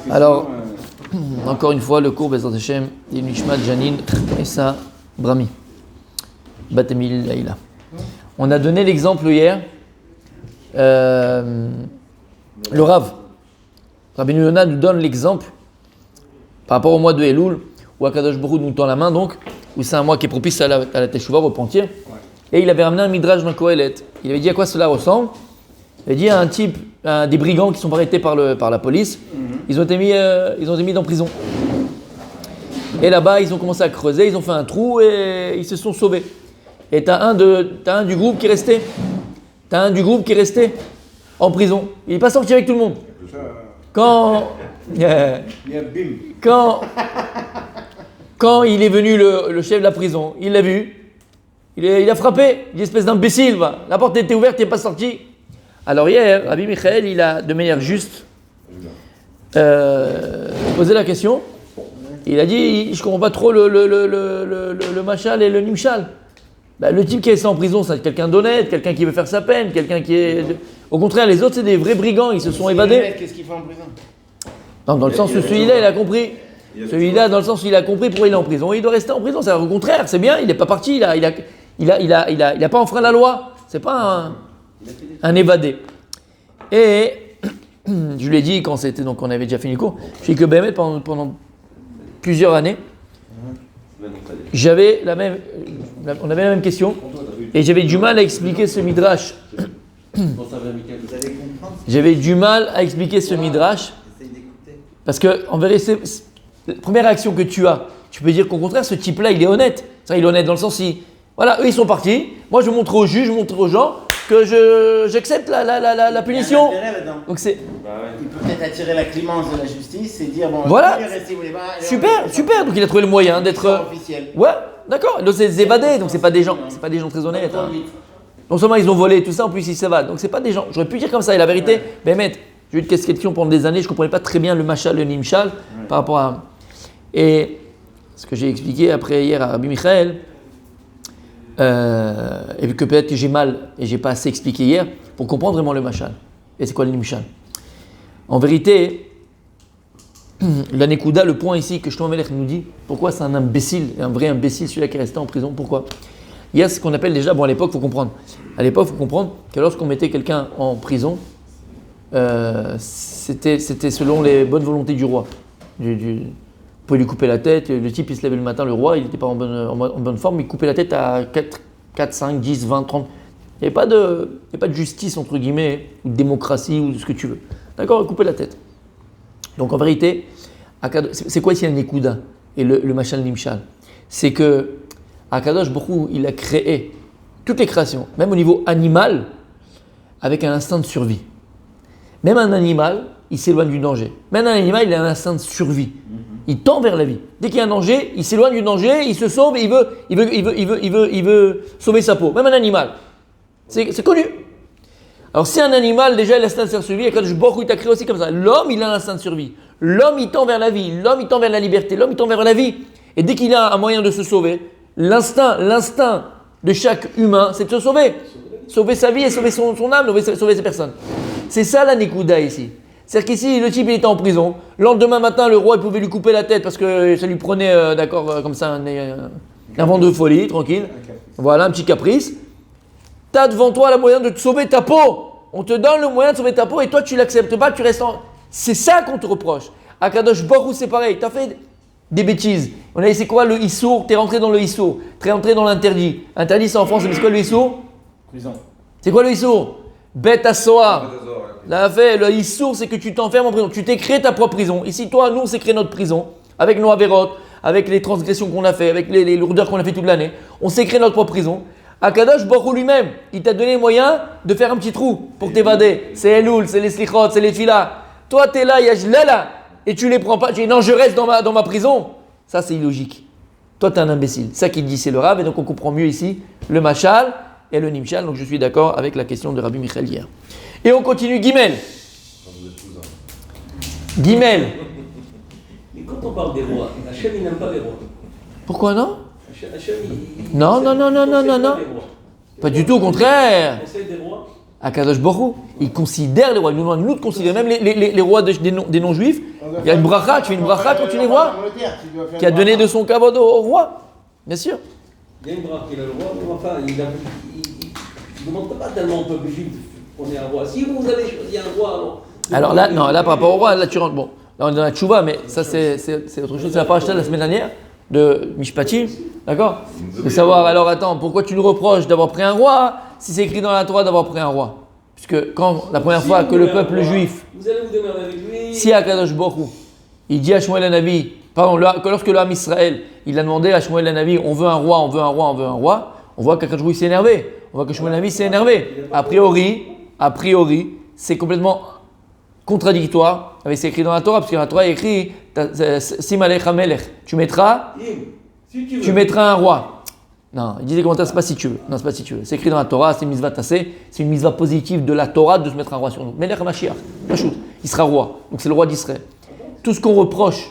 Alors, encore une fois, le cours Bezrat Hashem, Nishmat Janine et ça, Brahmi, Bat Emil Laïla. On a donné l'exemple hier, le Rav, Rabbi Yonah nous donne l'exemple par rapport au mois de Elul, où Akadosh Baruch Hu nous tend la main, donc, où c'est un mois qui est propice à la Teshuvah, au repentir. Et il avait ramené un midrash d'un Kohelet. Il avait dit à quoi cela ressemble. Il a dit à un type, des brigands qui sont arrêtés par la police, ils ont été mis en prison. Et là-bas, ils ont commencé à creuser, ils ont fait un trou et ils se sont sauvés. Et t'as un du groupe qui est resté. En prison. Il n'est pas sorti avec tout le monde. Quand il est venu le chef de la prison, il l'a vu, il a frappé, il dit espèce d'imbécile, va. La porte était ouverte, il n'est pas sorti. Alors hier, Rabbi Michael, il a de manière juste posé la question. Il a dit, je ne comprends pas trop le machal et le nimshal. Le type qui est en prison, c'est quelqu'un d'honnête, quelqu'un qui veut faire sa peine, quelqu'un qui est... Au contraire, les autres, c'est des vrais brigands, ils se sont évadés. Qu'est-ce qu'il fait en prison? Non, dans le sens où celui-là, il a compris. Celui-là, dans le sens où il a compris pourquoi il est en prison. Il doit rester en prison, c'est au contraire, c'est bien, il n'est pas parti, il a pas enfreint la loi. C'est pas un évadé. Et je lui ai dit quand c'était, donc on avait déjà fini le cours, je lui ai dit que Béhémet, pendant plusieurs années, on avait la même question et j'avais du mal à expliquer ce midrash. J'avais du mal à expliquer ce midrash parce que en vérité, la première réaction que tu as, tu peux dire qu'au contraire, ce type-là, il est honnête. Il est honnête dans le sens où, voilà, eux ils sont partis. Moi, je montre aux juges, je montre aux gens que j'accepte la punition. Donc c'est. Il peut peut-être attirer la clémence de la justice et dire bon. Voilà. Si vous voulez pas, Super. Donc il a trouvé le moyen d'être officiel. Ouais, d'accord. Donc c'est des évadés, donc c'est pas des gens très honnêtes. Hein. Non seulement ils ont volé tout ça, en plus ils s'évadent. Donc c'est pas des gens. J'aurais pu dire comme ça. Et la vérité, Béhémet, j'ai eu une question pendant des années, je comprenais pas très bien le machal, le nimshal par rapport à. Et ce que j'ai expliqué après hier à Rabbi Michael. Et vu que peut-être que j'ai mal et j'ai pas assez expliqué hier pour comprendre vraiment le machal. Et c'est quoi le nimshal? En vérité, la Nekuda, le point ici que Shlomo Melech nous dit, pourquoi c'est un imbécile, un vrai imbécile, celui-là qui est resté en prison, pourquoi? Il y a ce qu'on appelle déjà, à l'époque, il faut comprendre. À l'époque, il faut comprendre que lorsqu'on mettait quelqu'un en prison, c'était selon les bonnes volontés du roi. On pouvait lui couper la tête, le type il se levait le matin, le roi, il n'était pas en bonne forme, il coupait la tête à 4, 5, 10, 20, 30. Il n'y avait pas de justice, entre guillemets, ou de démocratie, ou de ce que tu veux. D'accord, il coupait la tête. Donc en vérité, c'est quoi ici un Nekuda et le Machal Nimshal? C'est que Akadosh Baruch Hu, il a créé toutes les créations, même au niveau animal, avec un instinct de survie. Même un animal, il s'éloigne du danger. Même un animal, il a un instinct de survie. Il tend vers la vie. Dès qu'il y a un danger, il s'éloigne du danger, il se sauve et il veut sauver sa peau. Même un animal. C'est connu. Alors si un animal, déjà, il a l'instinct de survie, et quand je il t'a créé aussi comme ça. L'homme, il a l'instinct de survie. L'homme, il tend vers la vie. L'homme, il tend vers la liberté. L'homme, il tend vers la vie. Et dès qu'il a un moyen de se sauver, l'instinct de chaque humain, c'est de se sauver. Sauver sa vie et sauver son âme, sauver ses personnes. C'est ça la Nekuda ici. C'est-à-dire qu'ici, le type il était en prison. Le lendemain matin, le roi il pouvait lui couper la tête parce que ça lui prenait, comme ça, un vent de folie, tranquille. Voilà, un petit caprice. Tu as devant toi le moyen de te sauver ta peau. On te donne le moyen de sauver ta peau et toi, tu l'acceptes pas, tu restes en... C'est ça qu'on te reproche. Akadosh Baruch Hu, c'est pareil. Tu as fait des bêtises. On a dit, c'est quoi le Issour? Tu es rentré dans le Issour. Tu es rentré dans l'interdit. Interdit, c'est en France, mais c'est quoi le Issour? Prison. C'est quoi le Issour? Bête à soa. Le Issour, c'est que tu t'enfermes en prison. Tu t'es créé ta propre prison. Ici, toi, nous, on s'est créé notre prison. Avec nos avérotes, avec les transgressions qu'on a fait, avec les lourdeurs qu'on a fait toute l'année. On s'est créé notre propre prison. Akadosh Baruch Hu lui-même, il t'a donné les moyens de faire un petit trou pour t'évader. C'est Elul, c'est les Slichot, c'est les Tfilah. Toi, t'es là, là, et tu les prends pas. Tu dis non, je reste dans ma prison. Ça, c'est illogique. Toi, t'es un imbécile. Ça qui dit, c'est le Rav. Et donc, on comprend mieux ici le Machal et le Nimshal. Donc, je suis d'accord avec la question de Rabbi Michael hier. Et on continue, Guimel. Guimel. Mais quand on parle des rois, Hachem, il n'aime pas les rois. Pourquoi non? Hachem, Non. Pas du tout, au contraire. Le conseil des rois. Akadosh Baruch Hu, il considère les rois. Il nous demande nous de considérer même les rois des non-juifs. Il y a une bracha, tu fais une bracha quand tu les vois, qui a donné de son kavod au roi. Bien sûr. Il y a une bracha qu'il a le roi, mais enfin, il ne demande pas tellement au peuple juif qu'on ait un roi. Si vous avez choisi un roi, alors là, non, là par rapport au roi, là tu rentres. Bon, là on est dans la tchouva, mais ça c'est autre chose. C'est la paracha de la semaine dernière de Mishpatim, d'accord? De savoir, alors attends, pourquoi tu nous reproches d'avoir pris un roi si c'est écrit dans la Torah d'avoir pris un roi? Puisque quand la première fois que le peuple juif, vous allez vous démerder avec lui. Si Akadosh Baruch Hu, il dit à Shmuel Hanavi, pardon, lorsque le Ham Israël, il a demandé à Shmuel Hanavi, on veut un roi, on veut un roi, on veut un roi, on voit qu'Akadosh Baruch Hu s'est énervé. On voit que Shmuel Hanavi s'est énervé. A priori, c'est complètement contradictoire avec ce qui est écrit dans la Torah, parce que dans la Torah il est écrit Sim alecha melech, tu mettras un roi. Non, il disait comment ça, c'est pas si tu veux. Non, c'est pas si tu veux. C'est écrit dans la Torah, c'est une mitzvah tassée, c'est une mitzvah positive de la Torah de se mettre un roi sur nous. Melech Mashiach, Mashout, il sera roi. Donc c'est le roi d'Israël. Tout ce qu'on reproche,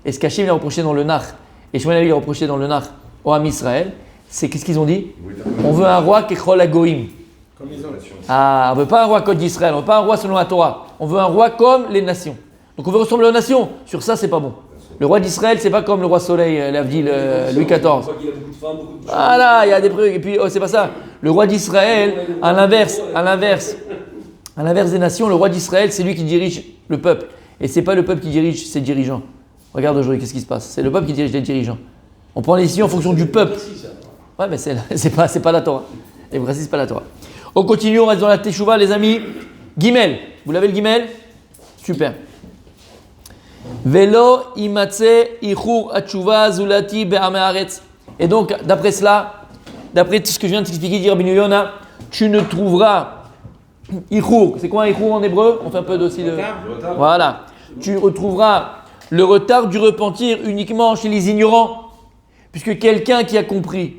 et ce qu'Hachem a reproché dans le Nach, et Shmuel a reproché dans le Nach au Ham Israël, c'est qu'est-ce qu'ils ont dit? On veut un roi kechol hagoïm. Ah, on veut pas un roi comme d'Israël, on veut pas un roi selon la Torah. On veut un roi comme les nations. Donc on veut ressembler aux nations. Sur ça, c'est pas bon. Le roi d'Israël, c'est pas comme le roi Soleil, l'Avdil, Louis XIV. Voilà, il y a des trucs. Et puis, c'est pas ça. Le roi d'Israël, à l'inverse des nations, le roi d'Israël, c'est lui qui dirige le peuple. Et c'est pas le peuple qui dirige ses dirigeants. Regarde aujourd'hui, qu'est-ce qui se passe? C'est le peuple qui dirige les dirigeants. On prend les décisions en fonction du peuple. Ouais, mais c'est pas la Torah. Et précis, c'est pas la Torah. On continue, on reste dans la Teshuvah, les amis. Gimel. Vous l'avez le Gimel? Super. Velo imatse ichur atshuva zulati be'amei haaretz. Et donc, d'après cela, d'après ce que je viens de t'expliquer, dire Rabbeinu Yona, tu ne trouveras ichur. C'est quoi un ichur en hébreu? On fait un peu aussi de. Voilà. Tu retrouveras le retard du repentir uniquement chez les ignorants. Puisque quelqu'un qui a compris,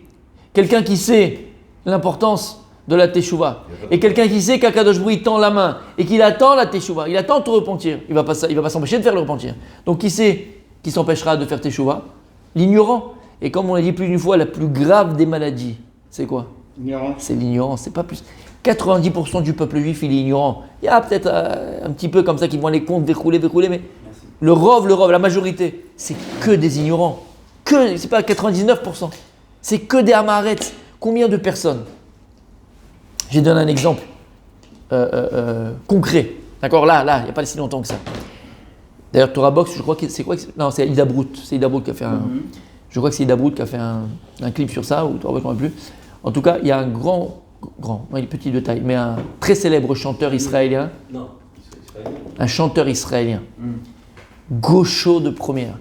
quelqu'un qui sait l'importance de la teshuva, et quelqu'un qui sait qu'Akadosh Baruch Hu tend la main et qu'il attend la teshuva, il attend de te repentir, il va pas s'empêcher de faire le repentir. Donc qui sait qui s'empêchera de faire teshuva? L'ignorant. Et comme on l'a dit plus d'une fois, la plus grave des maladies, c'est quoi? Ignorant. C'est l'ignorance, c'est pas plus. 90% du peuple juif, il est ignorant. Il y a peut-être un petit peu comme ça qui vont les comptes découler, mais le rov, la majorité, c'est que des ignorants. C'est pas 99%. C'est que des amaret. Combien de personnes? Je vais donner un exemple concret. D'accord, là, il n'y a pas si longtemps que ça. D'ailleurs, Torah Box, je crois que c'est quoi? Non, c'est Ida Brut. C'est Ida Brut qui a fait un. Je crois que c'est Ida Brut qui a fait un clip sur ça, ou Torah Box, je ne sais plus. En tout cas, il y a un grand, il est petit de taille, mais un très célèbre chanteur israélien. Non, un chanteur israélien. Gaucho de première.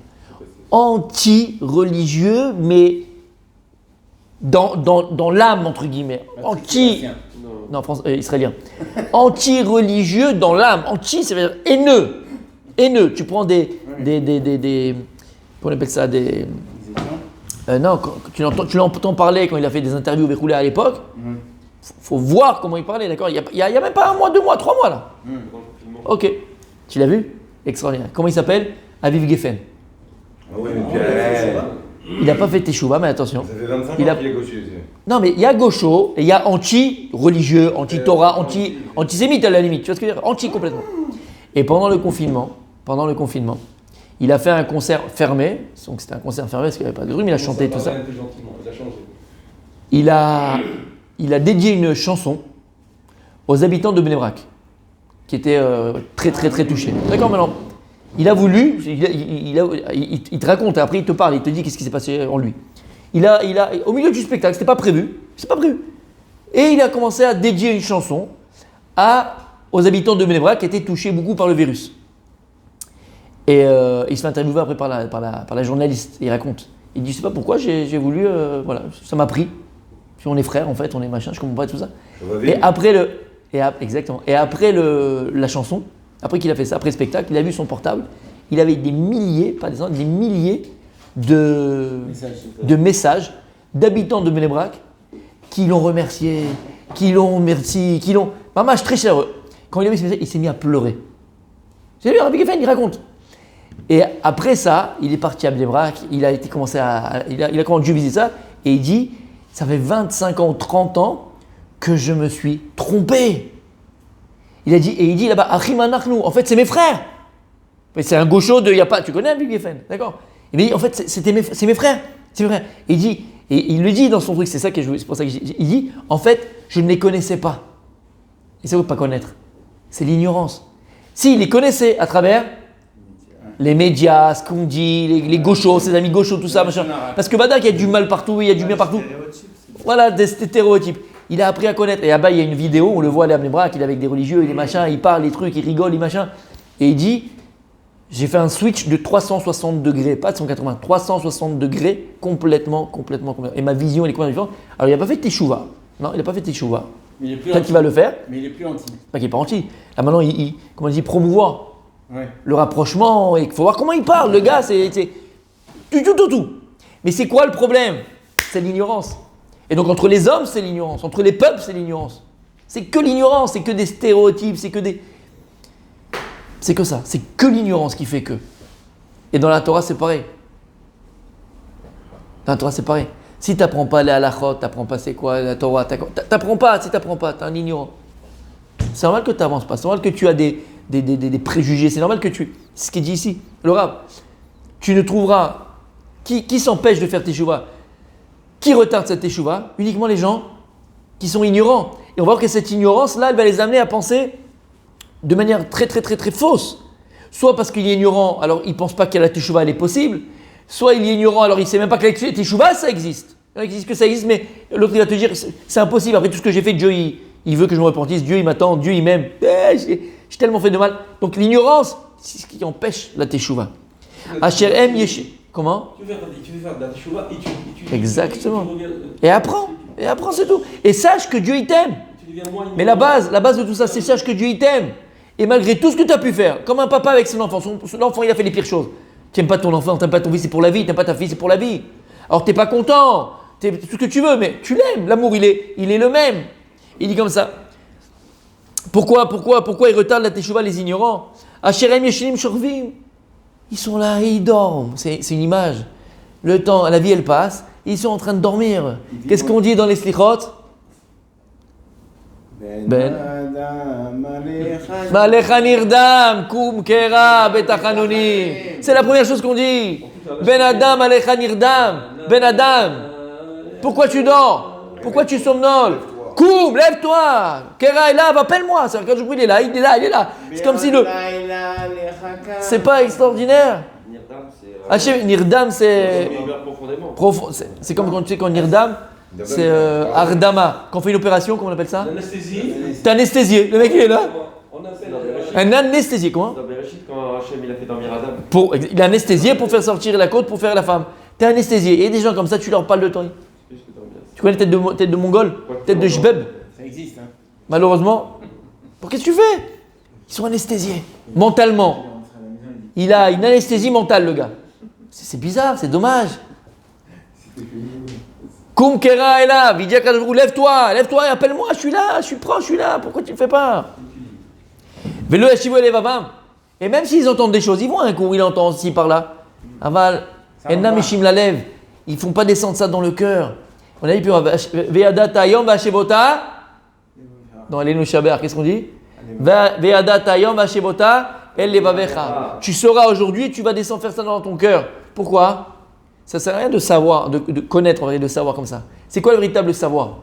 Anti-religieux, mais dans l'âme, entre guillemets. Israélien. Anti-religieux dans l'âme. Anti, c'est-à-dire haineux. Haineux. Tu prends des comment on appelle ça, des. Non, tu l'entends parler quand il a fait des interviews avec Roulé à l'époque. Faut voir comment il parlait, d'accord? Il y a même pas 1 mois, 2 mois, 3 mois là. Ok. Tu l'as vu? Extraordinaire. Comment il s'appelle? Aviv Geffen. Oui, mais il n'a pas fait teshuva, mais attention. Ça fait 25 ans qu'il est gaucher. Non, mais il y a gaucho et il y a anti-religieux, anti-Torah, antisémite à la limite. Tu vois ce que je veux dire? Anti complètement. Et pendant le confinement, il a fait un concert fermé. Donc c'était un concert fermé parce qu'il n'y avait pas de bruit, mais il a chanté tout ça. Il a dédié une chanson aux habitants de Bnei Brak, qui étaient très très très touchés. D'accord, maintenant. Il a voulu, il te raconte, après il te parle, il te dit qu'est-ce qui s'est passé en lui. Au milieu du spectacle, c'était pas prévu. Et il a commencé à dédier une chanson aux habitants de Bnei Brak qui étaient touchés beaucoup par le virus. Et il se fait interviewer après par la journaliste. Il raconte. Il dit, je sais pas pourquoi, j'ai voulu, voilà, ça m'a pris. Puis on est frères en fait, on est machin, je comprends pas tout ça. Et après la chanson, après qu'il a fait ça, après le spectacle, il a vu son portable, il avait des milliers, pas des centaines, des milliers de messages d'habitants de Bnei Brak qui l'ont remercié, Mamash très chaleureux. Quand il a vu ces messages, il s'est mis à pleurer. C'est lui, Rabbi Geffen, il raconte. Et après ça, il est parti à Bnei Brak, il a commencé à Dieu visiter ça, et il dit, ça fait 25 ans, 30 ans que je me suis trompé. Il a dit, et il dit là-bas, Achim anachnu, en fait c'est mes frères. Mais c'est un gaucho de, y a pas, tu connais un Bibi Geffen, d'accord? Il dit, en fait c'est mes frères, c'est mes frères. Et il dit, et il le dit dans son truc, c'est ça que c'est pour ça que il dit, en fait, je ne les connaissais pas. Et c'est quoi pas connaître? C'est l'ignorance. S'il les connaissait à travers les médias, ce qu'on dit, les gauchos, ses amis gauchos, tout ça, machin. Parce que Badak, il y a du mal partout, il y a du bien partout. Voilà, des stéréotypes. Il a appris à connaître. Et là-bas, il y a une vidéo, on le voit aller à Bnei-Brak, il est avec des religieux, il est machin, il parle, les trucs, il rigole, il machin. Et il dit, j'ai fait un switch de 360 degrés, pas de 180, 360 degrés, complètement. Et ma vision, elle est complètement différente. Alors, il n'a pas fait teshuva. Non, il n'a pas fait teshuva. Peut-être qu'il va le faire. Mais il est plus anti. Pas qu'il n'est pas anti. Là, maintenant, comment il dit, promouvoir le rapprochement. Il faut voir comment il parle. Le gars, c'est tout. Mais c'est quoi le problème? C'est l'ignorance. Et donc, entre les hommes, c'est l'ignorance. Entre les peuples, c'est l'ignorance. C'est que l'ignorance, c'est que des stéréotypes, c'est que ça. C'est que l'ignorance qui fait que. Et dans la Torah, c'est pareil. Si tu n'apprends pas les halachot, tu n'apprends pas c'est quoi la Torah, tu n'apprends pas, si tu n'apprends pas, tu es un ignorant. C'est normal que tu n'avances pas, c'est normal que tu as des préjugés, c'est normal que tu... C'est ce qu'il dit ici. Le Rav, tu ne trouveras... Qui s'empêche de faire teshuva? Qui retarde cette teshuva? Uniquement les gens qui sont ignorants. Et on va voir que cette ignorance-là, elle va les amener à penser de manière très fausse. Soit parce qu'il est ignorant, alors il ne pense pas que la teshuva elle est possible. Soit il est ignorant, alors il ne sait même pas que la teshuva ça existe. Il existe que ça existe, mais l'autre il va te dire c'est impossible. Après tout ce que j'ai fait, Dieu il veut que je me repentisse, Dieu il m'attend, Dieu il m'aime. J'ai tellement fait de mal. Donc l'ignorance, c'est ce qui empêche la teshuva. HRM Yeshi. Comment? Tu veux faire de la teshuva et tu exactement. Et apprends, c'est tout. Et sache que Dieu il t'aime. Mais la base de tout ça, c'est sache que Dieu il t'aime. Et malgré tout ce que tu as pu faire, comme un papa avec son enfant, son enfant il a fait les pires choses. Tu n'aimes pas ton enfant, tu n'aimes pas ton fils, c'est pour la vie, tu n'aimes pas ta fille, c'est pour la vie. Alors tu n'es pas content, tu tout ce que tu veux, mais tu l'aimes. L'amour il est le même. Il dit comme ça. Pourquoi ils retardent la teshuva les ignorants? Asherem yeshinim shorvim. Ils sont là et ils dorment. C'est une image. Le temps, la vie elle passe, ils sont en train de dormir. Qu'est-ce qu'on dit dans les slichot? Malecha nirdam, kum kera betachanonim. C'est la première chose qu'on dit. Ben Adam, alecha nirdam. Ben Adam, pourquoi tu dors? Pourquoi tu somnoles? Koum, lève-toi. Kera est là, appelle-moi. C'est-à-dire quand je il est là. C'est comme si c'est pas extraordinaire. Nirdam, c'est profond. C'est comme quand tu sais quand Nirdam, c'est Ardama. Quand on fait une opération, comment on appelle ça? L'anesthésie. T'es anesthésié. Le mec il est là. Un anesthésié, comment? Quand Hachem il a fait dormir Adam. Il est anesthésié pour faire sortir la côte, pour faire la femme. T'es anesthésié. Et des gens comme ça, tu leur parles de toi. Tu connais tête de Mongol? Tête de Jbeb? Ça existe, hein. Malheureusement. Qu'est-ce que tu fais? Ils sont anesthésiés. Mentalement. Il a une anesthésie mentale, le gars. C'est bizarre, c'est dommage. Koum Kera est là. Vidia Kadjou, lève-toi et appelle-moi. Je suis là, je suis proche, je suis là. Pourquoi tu ne le fais pas? Velo Yashivu Elevavam. Et même s'ils entendent des choses, ils vont un coup, ils entendent ci par là. Aval, Enna Mishim la lève. Ils ne font pas descendre ça dans le cœur. On a dit, puis Ve'adata Yom Vashevota. Dans Elenu Shaber, qu'est-ce qu'on dit? Ve'adata Yom Vashevota El Levavecha. Tu sauras aujourd'hui et tu vas descendre faire ça dans ton cœur. Pourquoi? Ça ne sert à rien de savoir, de connaître, de savoir comme ça. C'est quoi le véritable savoir?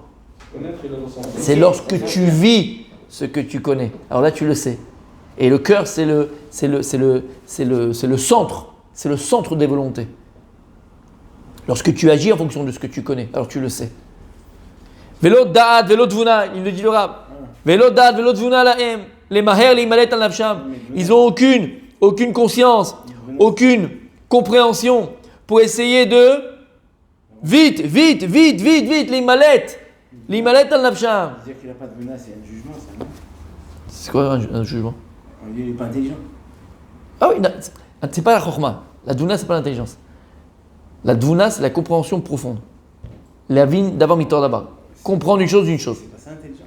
C'est lorsque tu vis ce que tu connais. Alors là, tu le sais. Et le cœur, c'est le centre. C'est le centre des volontés. Lorsque tu agis en fonction de ce que tu connais, alors tu le sais. Velo da'at, velo tvuna, il le dit le Rav. Velo da'at, velo tvuna la'em. Les maher, les imalet al nafsham. Ils n'ont aucune conscience, aucune compréhension pour essayer de vite, les imalet al nafsham. Dire qu'il n'a pas de vuna, c'est un jugement, ça, non? C'est quoi un jugement? Il n'est pas intelligent. Ah oui, c'est pas la chorma. La duna, c'est pas l'intelligence. La dvuna, c'est la compréhension profonde. La vin d'abord mitor d'abord. Comprendre une chose d'une chose. C'est pas ça l'intelligence?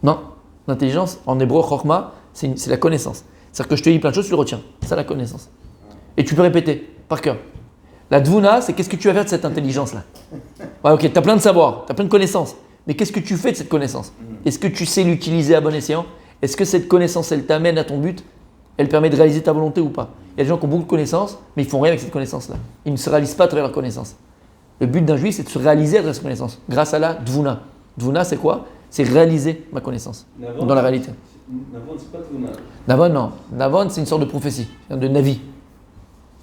Non. L'intelligence, en hébreu, chorma, c'est la connaissance. C'est-à-dire que je te dis plein de choses, tu le retiens. C'est ça la connaissance. Et tu peux répéter par cœur. La dvuna, c'est qu'est-ce que tu vas faire de cette intelligence-là? Ouais, ok, tu as plein de savoir, tu as plein de connaissances. Mais qu'est-ce que tu fais de cette connaissance? Est-ce que tu sais l'utiliser à bon escient? Est-ce que cette connaissance, elle t'amène à ton but? Elle permet de réaliser ta volonté ou pas? Il y a des gens qui ont beaucoup de connaissances, mais ils font rien avec cette connaissance-là. Ils ne se réalisent pas à travers leur connaissance. Le but d'un juif, c'est de se réaliser à travers sa connaissance, grâce à la dvuna. Dvuna, c'est quoi? C'est réaliser ma connaissance dans la réalité. Navon, c'est pas Tvuna. Navon, non. Navon, c'est une sorte de prophétie, de Navi.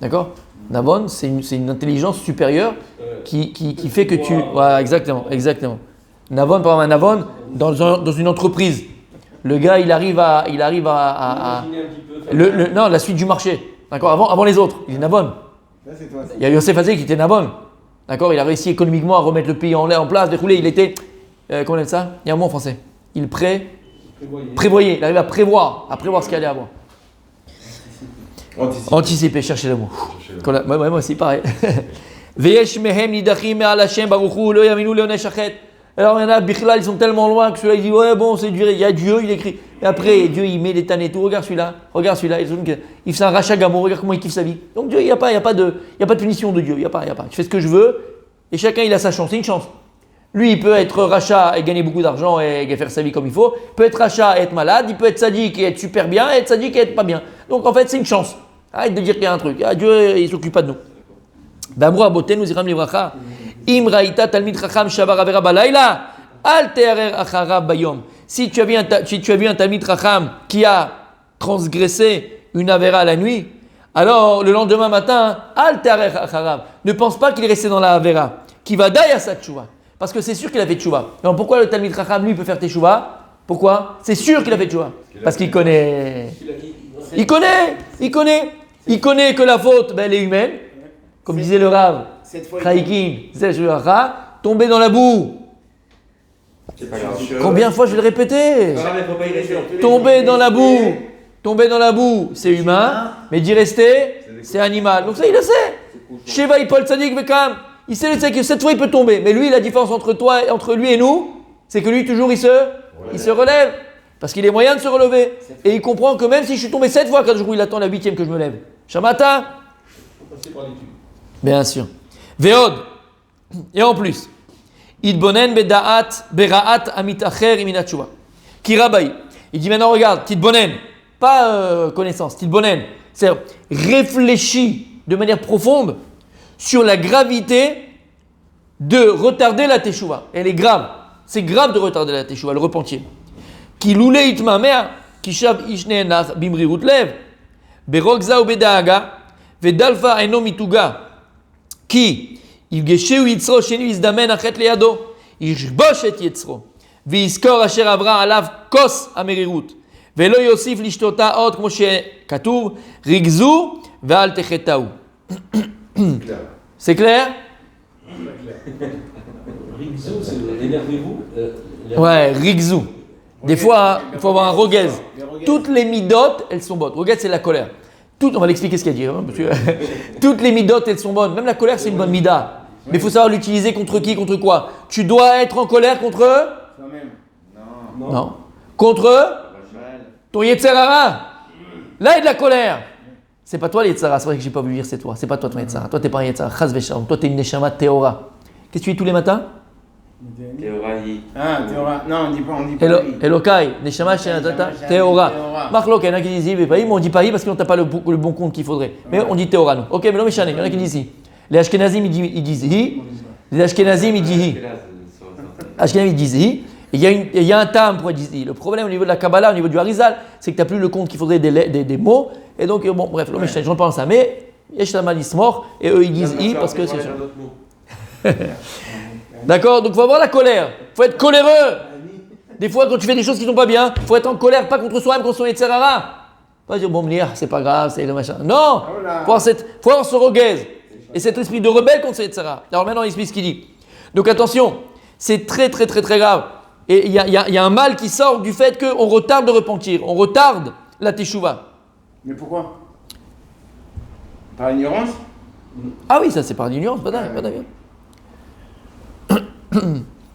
D'accord? Navon, c'est une intelligence supérieure qui fait que tu... Voilà, exactement. Navon, par exemple, un Navon, dans une entreprise, le gars, il arrive à Imaginez un petit peu. non, la suite du marché. D'accord? Avant les autres, il est Navon. Là, c'est toi. Il y a Yosef Hazé qui était Navon. D'accord? Il a réussi économiquement à remettre le pays en place, dérouler. Il était... comment on appelle ça? Il y a un mot en français. Il prévoyait. Il arrive à prévoir ce qu'il allait avoir. Anticiper, chercher le mot. Moi aussi, pareil. Veyesh mehem nidachim me'al Hashem baruch hu lo yaminu leonei shachet. Alors il y en a, Bichlal, ils sont tellement loin que celui-là il dit ouais bon c'est dur, il y a Dieu, il écrit. Et après Dieu il met des tannes et tout, regarde celui-là, il fait un rachat gamour, regarde comment il kiffe sa vie. Donc Dieu, il n'y a pas de punition de Dieu, il y a pas. Je fais ce que je veux et chacun il a sa chance, c'est une chance. Lui il peut être rachat et gagner beaucoup d'argent et faire sa vie comme il faut, il peut être rachat et être malade, il peut être sadique et être super bien, et être sadique et être pas bien. Donc en fait c'est une chance. Arrête de dire qu'il y a un truc, Dieu il s'occupe pas de nous. Bamrou aboten nous iram livracha. Im raïta talmid chacham shavar avera balayla, al te'arer acharav bayom. Si tu as vu un talmid chacham qui a transgressé une avera la nuit, alors le lendemain matin, al te'arer acharav. Ne pense pas qu'il est resté dans la avera, qui va daï à sa tchouva, parce que c'est sûr qu'il a fait tchouva. Alors pourquoi le talmid chacham lui peut faire tchouva? Pourquoi? C'est sûr qu'il a fait tchouva, parce qu'il connaît. Il connaît que la faute, elle est humaine, comme disait le Rav. Tomber dans la boue. C'est pas grave. Combien de fois je vais le répéter? Tomber dans la boue, c'est humain, mais d'y rester, c'est animal. Donc ça, il le sait. Sheva Ipol Tzadik Vekam, il sait que cette fois il peut tomber. Mais lui, la différence entre lui et nous, c'est que lui toujours il se relève. Parce qu'il a moyen de se relever. Et il comprend que même si je suis tombé 7 fois, quand il attend la 8e que je me lève. Shamata? Bien sûr. Veod. Et en plus, Idbonen beda'at bera'at amitacher iminachuva. Kirabaï. Il dit maintenant regarde, Tidbonen, pas connaissance, Tidbonen, c'est réfléchis de manière profonde sur la gravité de retarder la teshuva. Elle est grave. C'est grave de retarder la teshuva, le repentir. Ki loulé itmamea, ki shav ishneenach bimrirut lev, berogza ou beda'aga, vedalfa eno mituga. כי יפגשהו יצרו שני ויזדמן החטא לידו, יכבוש את יצרו, ויזכור אשר עברה עליו כוס המרירות, ולא יוסיף לשתותה עוד כמו שכתוב, ריגזו ואל תחטאו. C'est clair? Rigzou, c'est énervez-vous. Ouais, rigzou. Des fois, il faut avoir un roguez. Toutes les midotes, elles sont bonnes. Roguez, c'est la colère. On va l'expliquer ce qu'il y a à dire. Parce que toutes les midotes, elles sont bonnes. Même la colère, c'est une bonne mida. Mais il faut savoir l'utiliser contre qui, contre quoi. Tu dois être en colère contre Toi-même. Non. Contre ton Yetzerara. Là, il y a de la colère. C'est pas toi le Yetzerara. C'est vrai que j'ai pas voulu dire c'est toi. C'est pas toi ton Yetzerara. Toi, t'es pas un Yetzerara. Chaz vesham. Toi, t'es une Neshama Théora. Qu'est-ce que tu dis tous les matins? Théoraï. Ah, Théora. Non, on dit pas. Elokai, Neshama Shenatata, Théora. Marloc, il y en a qui disent mais on dit Paris parce qu'on n'a pas le bon compte qu'il faudrait. Mais on dit Théora, nous. Ok, mais non, mais il y en a qui disent ici. Les Ashkenazim, ils disent hi. Les Ashkenazim, ils disent hi. Ashkenazim, ils disent hi. Il y a un tam pour dire hi. Le problème au niveau de la Kabbalah, au niveau du Harizal, c'est que tu n'as plus le compte qu'il faudrait des mots. Et donc, bon, bref, je ne rentre pas dans ça. Mais Yeshtamal Ismor, et eux, ils disent hi parce que c'est sûr. D'accord? Donc il faut avoir la colère. Il faut être coléreux. Des fois, quand tu fais des choses qui ne sont pas bien, il faut être en colère, pas contre soi-même, contre son Yetzerara. Pas dire, bon, me dire, c'est pas grave, c'est le machin. Non! Il faut avoir ce roguez. Et cet esprit de rebelle contre son Yetzerara. Alors maintenant, il explique ce qu'il dit. Donc attention, c'est très, très, très, très grave. Et il y a un mal qui sort du fait qu'on retarde de repentir. On retarde la teshuva. Mais pourquoi? Par ignorance? Ah oui, ça c'est par l'ignorance, pas d'accord.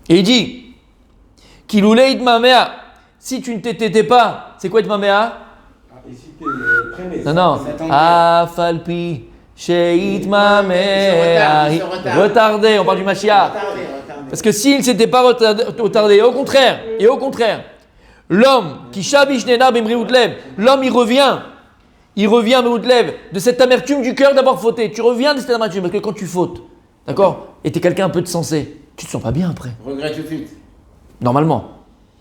Et il dit Kiloulé itmamea, si tu ne t'étais pas, c'est quoi itmamea? Ici, t'es traîné. Non. Afalpi, sheitmamea. Retardé, on parle du Mashiach. Parce que s'il ne s'était pas retardé, et au contraire, l'homme qui shabish nenar bimriutlev, l'homme il revient Meoutlev, de cette amertume du cœur d'avoir fauté. Tu reviens de cette amertume, parce que quand tu fautes, d'accord, et tu es quelqu'un un peu de sensé, tu te sens pas bien après. Regrette tout de suite. Normalement.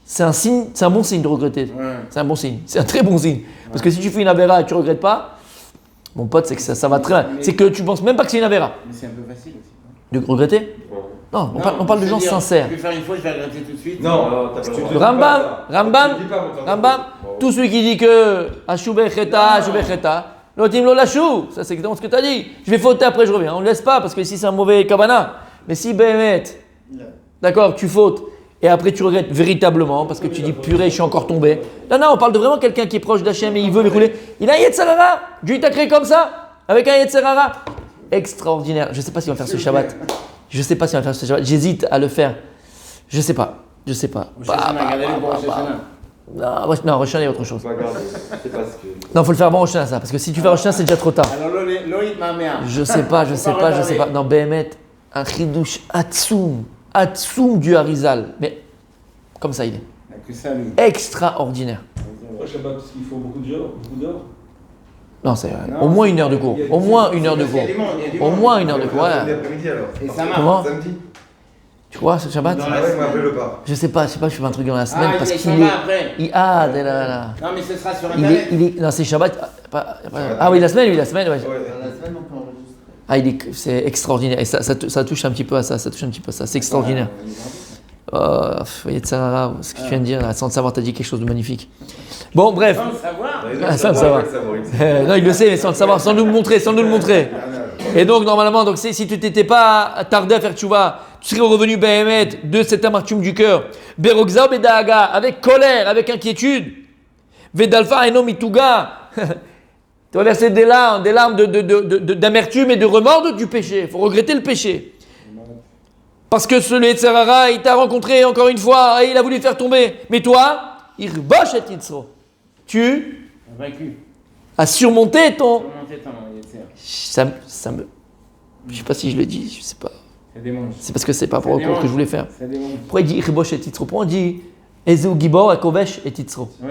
C'est un signe, c'est un bon signe de regretter. Ouais. C'est un bon signe, c'est un très bon signe. Parce que si tu fais une avéra et tu regrettes pas, mon pote, c'est que ça va très bien. C'est que tu penses même pas que c'est une avéra. Mais c'est un peu facile aussi. De regretter? Non, on parle de gens sincères. Je vais faire une fois, je vais regretter tout de suite. Non, t'as pas le tu droit. te dis Rambam, pas ça. Rambam, Tu te dis pas, mon temps. Rambam, tout celui qui dit que Ashubé Cheta, l'otim lo lachou, ça c'est exactement ce que tu as dit. Je vais fauter après je reviens. On ne laisse pas parce que ici c'est un mauvais kavana. Mais si Béhémet, d'accord, tu fautes et après tu regrettes véritablement parce que tu dis purée, je suis encore tombé. Non, on parle de vraiment quelqu'un qui est proche d'Hachem et il veut rouler. Il a un Yetzerara, Dieu t'a créé comme ça, avec un Yetzerara. Extraordinaire. Je ne sais pas s'il va faire ce Shabbat. J'hésite à le faire. Je sais pas. Rosh Hashanah, regardez-le pour Rosh Hashanah. Non, Rosh Hashanah est autre chose. C'est pas grave, c'est pas ce que. Non, faut le faire avant Rosh Hashanah ça, parce que si tu fais Rosh Hashanah c'est déjà trop tard. Alors, Loïc m'a mis un. Je sais pas. Non, Béhémet, un chidouche Atsoum du Harizal. Mais comme ça il est. Il n'y a que ça, lui. Extraordinaire. Pourquoi Shabbat? Parce qu'il faut beaucoup d'heures. Non, c'est Non, au moins une heure de cours. Au moins une heure de Parce qu'il y cours. a du monde, il y a du Au monde. moins une heure de cours. Samedi Ouais. après-midi alors. Et ça marche. Comment? Samedi. Tu crois ce Shabbat? Dans Ah la ouais, semaine. m'appelle pas. Je sais pas, je fais un truc dans la semaine Ah, parce il qu'il s'en est. va après. Là. Non, mais ce sera sur Internet. Non, c'est Shabbat. Ah oui, la semaine, ouais. Dans la semaine, on peut enregistrer. C'est extraordinaire. Et ça touche un petit peu à ça. C'est extraordinaire. Yetzerara, ce que tu viens de dire, là, sans le savoir, tu as dit quelque chose de magnifique. Bon, bref. Sans le savoir. Sans le savoir. Non, il le sait, mais sans le savoir, sans nous le montrer. Et donc, normalement, si tu t'étais pas tardé à faire tchouva, tu serais revenu Béhémet de cette amertume du cœur. Berokza Bedaaga, avec colère, avec inquiétude. Vedalfa Eno Mituga. Tu vas verser des larmes d'amertume et de remords du péché. Il faut regretter le péché. Parce que ce Yetzerara, il t'a rencontré encore une fois et il a voulu te faire tomber. Mais toi, Irbosh et Yitzro. Tu Vaincu. as surmonté ton. Remontez ton Yetzer. Ça me. Je sais pas si je le dis, je sais pas. Ça démonte. C'est parce que c'est pas rapport au cours que je voulais faire. Ça démonte. Pourquoi il dit Irbosh et Yitzro? Pourquoi on dit Ezeu Gibor, Akovesh et Yitzro? Oui.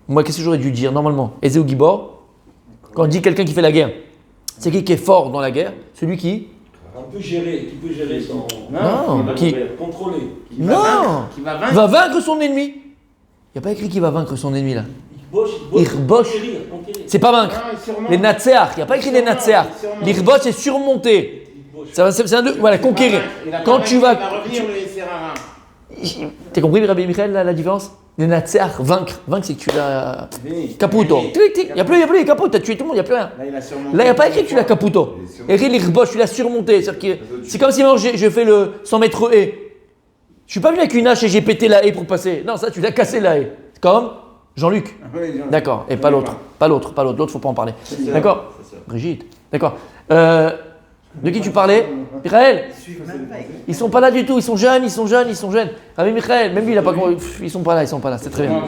Moi, qu'est-ce que j'aurais dû dire normalement? Ezeu Gibor, quand on dit quelqu'un qui fait la guerre, c'est qui est fort dans la guerre? Celui qui. Qui peut gérer son. Non, qui. Contrôler. Non! Qui va vaincre. Va vaincre son ennemi. Il n'y a pas écrit qu'il va vaincre son ennemi là. Irbosh. C'est pas vaincre. Non, il surmonte. Les Natseach, il n'y a pas écrit les Natseach. Il surmonte. L'Irbosh, c'est surmonter. C'est un deux. Voilà, conquérir. Il a pas Quand vaincu, tu il va vas. revenir le Yetzerara. T'as compris, Rabbi Michael, la différence? Les Natseach, vaincre. Vaincre, c'est que tu l'as. Fini. Caputo. Fini. Il n'y a plus, caputo. Tu as tué tout le monde, il n'y a plus rien. Là, il a surmonté. Là, il n'y a pas écrit que tu l'as caputo. Il est surmonté. Et l'Irbosh, tu l'as surmonté. C'est comme si maintenant j'ai fait le 100 mètres haie. Je suis pas venu avec une hache et j'ai pété la haie pour passer. Non, ça, tu l'as cassé la haie. C'est comme Jean-Luc. Oui, Jean- D'accord, et pas l'autre. L'autre, faut pas en parler. D'accord. C'est ça. Brigitte. D'accord. De qui tu parlais? Michael. Ils sont pas là du tout. Ils sont jeunes. Rabbi Michael, même lui, il a pas compris. Ils sont pas là. C'est très bien.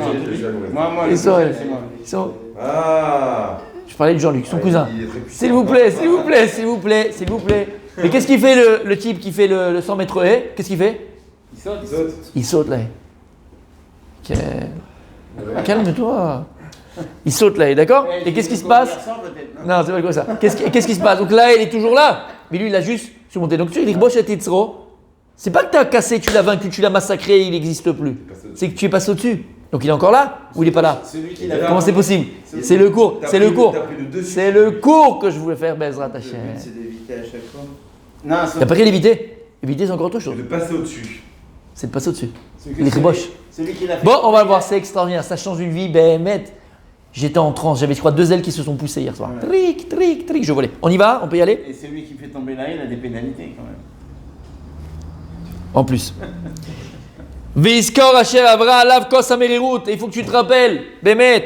Moi, Ils le sont- prochain, c'est moi. Ils sont. Ah. Je parlais de Jean-Luc, son cousin. Il est très puissant. S'il vous plaît. Mais qu'est-ce qu'il fait le type qui fait le 100 mètres haie? Qu'est-ce qu'il fait? Il saute. Il saute. Il saute la haie. Calme-toi. Il saute la haie, d'accord? Eh, Et qu'est-ce qui j'ai se une passe? conversion, peut-être, Non, c'est pas comme ça. Qu'est-ce qui se passe? Donc là, il est toujours là. Mais lui, il a juste surmonté. Donc tu sais, Bosch et Titzro, c'est pas que tu as cassé, tu l'as vaincu, tu l'as massacré, il n'existe plus. C'est que tu es passé au-dessus. Donc il est encore là ou il n'est pas là? Celui qui l'a Comment c'est possible? C'est le cours. T'as C'est pris le cours. t'as pris le dessus. C'est le cours que je voulais faire, Bezrat Le but, Hashem. c'est d'éviter à chaque fois. Non, T'as pas qu'à l'éviter. Éviter, c'est encore autre chose. De passer au-dessus. C'est de passer au-dessus. celui qui l'a fait. Bon, on va le voir, c'est extraordinaire. Ça change une vie, Béhémet. J'étais en transe, j'avais je crois 2 ailes qui se sont poussées hier soir. Ouais. Tric, je volais. On y va? On peut y aller? Et celui qui fait tomber là, il a des pénalités quand même. En plus. Vizkor Asher Avra Alav Kos Amerirut. Il faut que tu te rappelles, Bémet,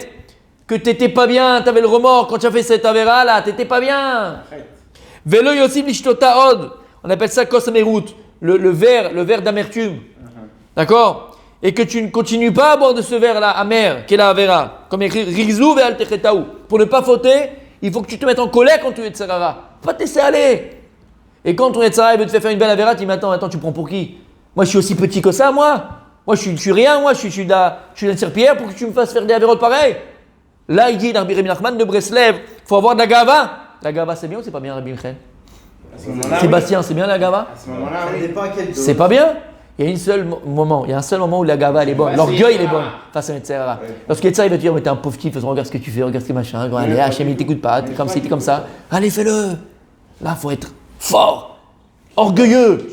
que t'étais pas bien, t'avais le remords quand tu as fait cette avéra là, t'étais pas bien. Arrête. Velo Yosif Lishtota Od. On appelle ça Kos Amerirut, le verre d'amertume. D'accord? Et que tu ne continues pas à boire de ce verre-là amer, qui est la avéra, comme écrit Rizou ve'al techetaou. Pour ne pas fauter, il faut que tu te mettes en colère quand tu es tzarara. Faut pas te laisser aller. Et quand ton tzarara veut te faire une belle avéra, tu dis mais attends, tu prends pour qui? Moi, je suis aussi petit que ça, moi. Moi, je suis rien, moi. Je suis une serpillière pour que tu me fasses faire des avérotes pareilles. Là, il dit, Rabbi Rami Nachman de Breslev, il faut avoir de la gava. La gava, c'est bien ou c'est pas bien, Rabbi Michel? À ce moment-là, Sébastien, c'est bien la gava? À ce moment-là, Ça oui. dépend à quel dose. C'est pas bien? Il y a un seul moment où la gava elle est bonne. Face L'orgueil il est Yetzirah. bon face à Yetzirah. Lorsque Yetzirah il va te dire mais t'es un pauvre type, regarde ce que tu fais, regarde ce que machin, allez Hachem il t'écoute pas, t'es comme ci, t'es comme ça. Allez fais-le. Là faut être fort, orgueilleux.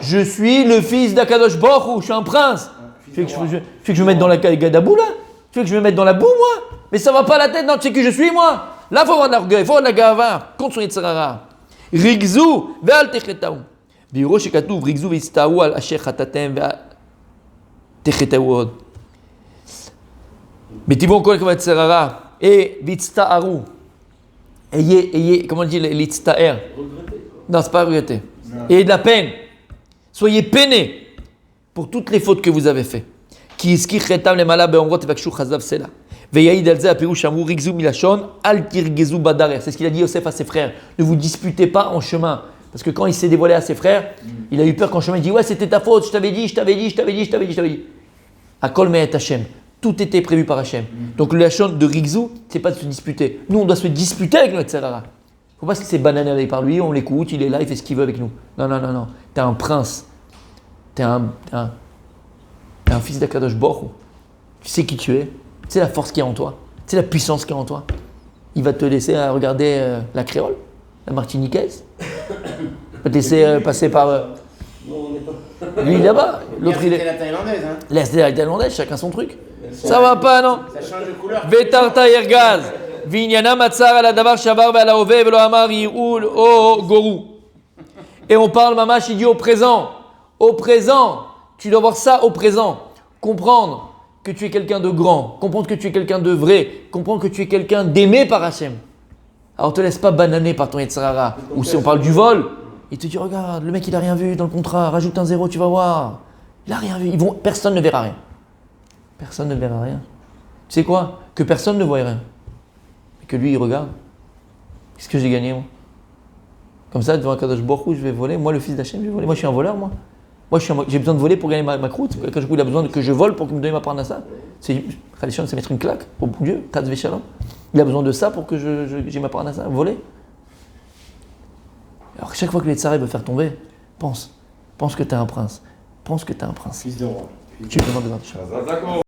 Je suis le fils d'Akadosh Baruch Hu, je suis un prince. Tu veux que je me mette dans la gadabou là? Tu veux que je me mette dans la boue moi? Mais ça va pas à la tête, non, tu sais qui je suis moi? Là faut avoir de l'orgueil, faut avoir de la gava contre son Yetzirah. Rigzou ve'al techetaou. ביורו שכתוב, ריגזו והצטערו על אשר חטאתם ותחטאו עוד. בטבעו כל כבוד צררה, והצטערו. comment on dit, להצטער? Non, c'est pas regretter. Et de la peine. Soyez peinés pour toutes les fautes que vous avez faites. כי הזכיר חטאם למעלה באומרות תבקשו חזב סלע. ויעיד על זה הפירוש שאמרו ריגזו מלשון, אל תרגזו בדרך. C'est ce qu'il a dit Yosef à ses frères. Ne vous disputez pas en chemin. Parce que quand il s'est dévoilé à ses frères, il a eu peur qu'en chemin, il dit ouais, c'était ta faute, je t'avais dit. Akol me'et Hashem. Tout était prévu par Hashem. Donc le lachon de Rigzou, c'est pas de se disputer. Nous, on doit se disputer avec notre Tzerara. Faut pas se laisser bananer par lui, on l'écoute, il est là, il fait ce qu'il veut avec nous. Non. T'es un prince. T'es un fils d'Akadosh Baruch Hu. Tu sais qui tu es. Tu sais la force qu'il y a en toi. Tu sais la puissance qu'il y a en toi. Il va te laisser regarder la créole, la martiniquaise. Il va te laisser passer par. Non, on n'est pas. Lui là-bas, l'autre il C'était est. la thaïlandaise, hein. Laisse la thaïlandaise, chacun son truc. Ça va pas, non? Ça change de couleur. Vetarta yergaz. Vinyana matzar ala davar shavar ve ala ove velo amar yirul o goru. Et on parle, mamash, il dit au présent. Au présent. Tu dois voir ça au présent. Comprendre que tu es quelqu'un de grand. Comprendre que tu es quelqu'un de vrai. Comprendre que tu es quelqu'un d'aimé par Hachem. Alors, te laisse pas bananer par ton Yetzirah. Ou si on parle du vol, il te dit regarde, le mec il a rien vu dans le contrat, rajoute un zéro, tu vas voir. Il a rien vu. Personne ne verra rien. Personne ne verra rien. Tu sais quoi? Que personne ne voit rien. Et que lui il regarde. Qu'est-ce que j'ai gagné moi? Comme ça, devant un Kadosh Baruch Hu, je vais voler. Moi, le fils d'Hachem, je vais voler. Moi, je suis un voleur, moi. Moi, j'ai besoin de voler pour gagner ma croûte. Kadosh Baruch Hu, il a besoin que je vole pour qu'il me donne ma parnassa. C'est mettre une claque au bon Dieu. Taz Veshalom. Il a besoin de ça pour que j'ai ma parnassa. Voler. Alors, chaque fois que les tsarés veulent faire tomber, pense que tu es un prince. Pense que tu es un prince. Fils de roi. Tu peux demander. Chazak.